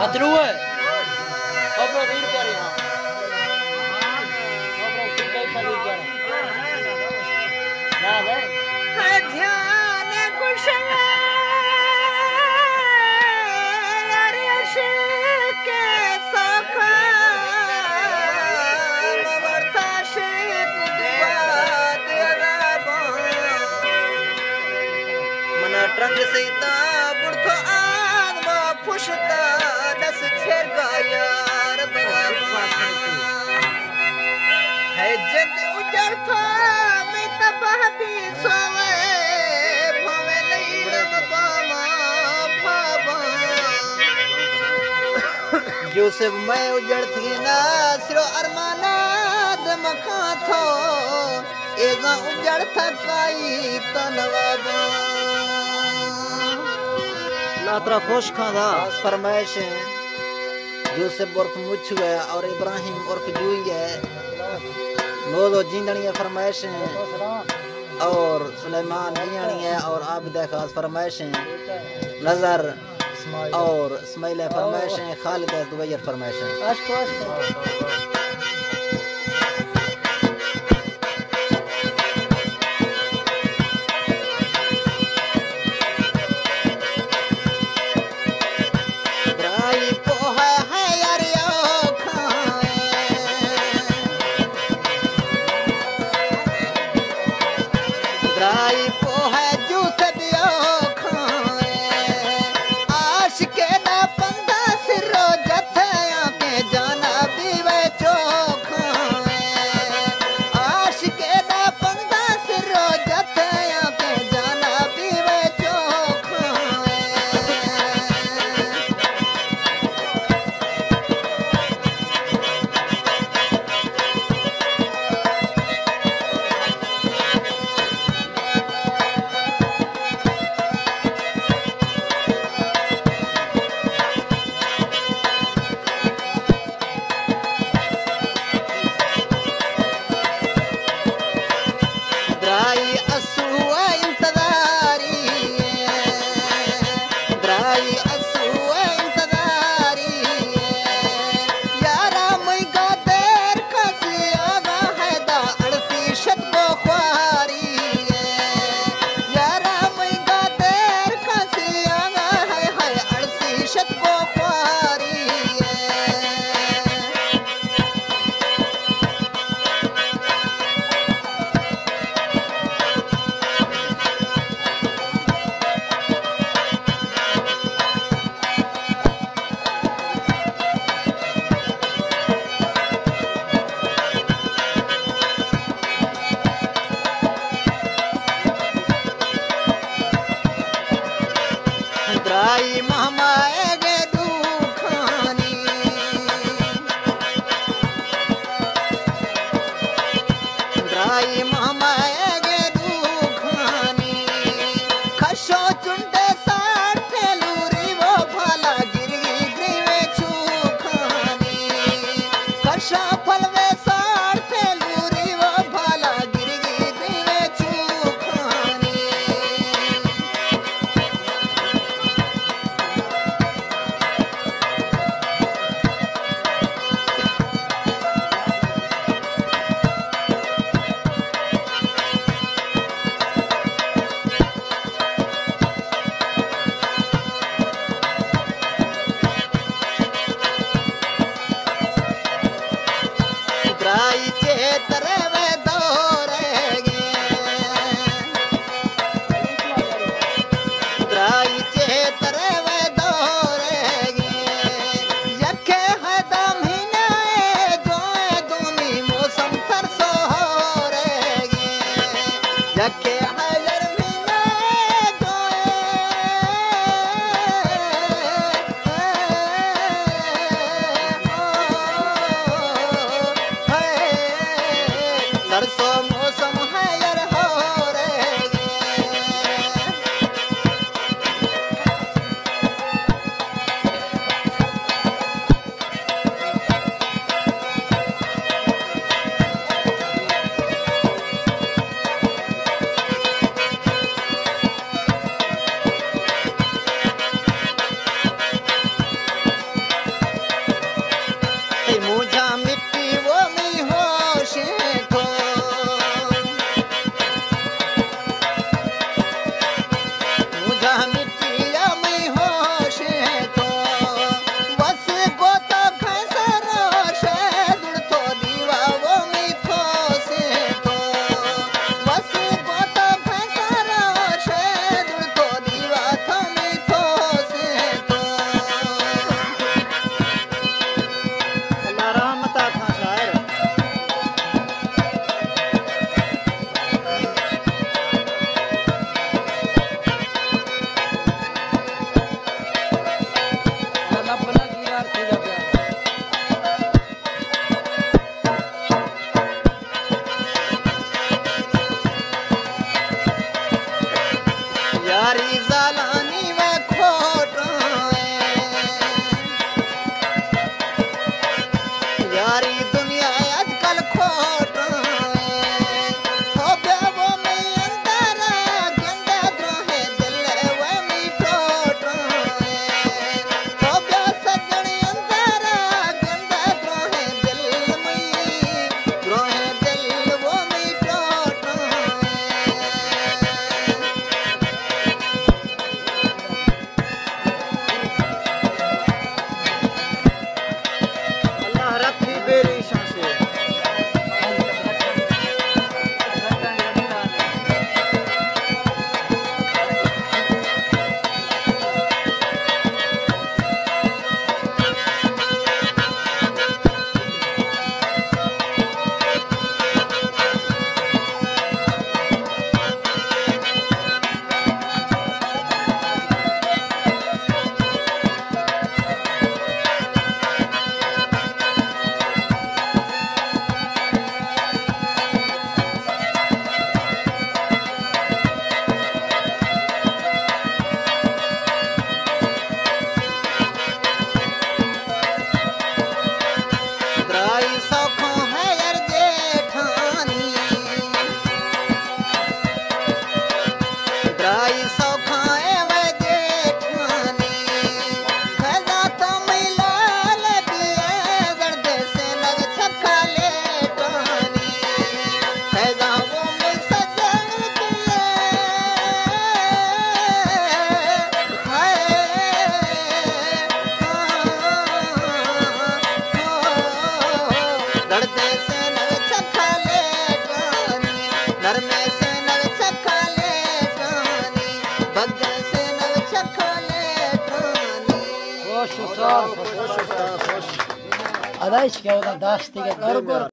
अदरू है अपना वीर करे हां अपना सिक्का खाली कर ना है ध्यान कुछ यार अशिक के सखा वर्ता शिक दुआ तेरा मना ट्रंग सीता बुढ़ो आदमा पुष्ता दस खेर का यार है जद उजड़ था मैं तबाह भी सोवे भवे लईरम बामा भाबा यूसुफ मैं उजड़ थी ना सिरो अरमाना दम खा थो एगा उजड़ था काई तनवाबा लातरा खुश खादा फरमाइश यूसुफ उर्फ मुछ है और इब्राहिम उर्फ जूई है नोदो जिंदनी है फरमाइश और सुलेमान जियानी है और आबिदा खास फरमाइश नजर और इस्माइल फरमाइश खालिद दुबैर फरमाइश खुश उस्ताद खुश उस्ताद खुश अदाइश क्या होता दाश्त के कर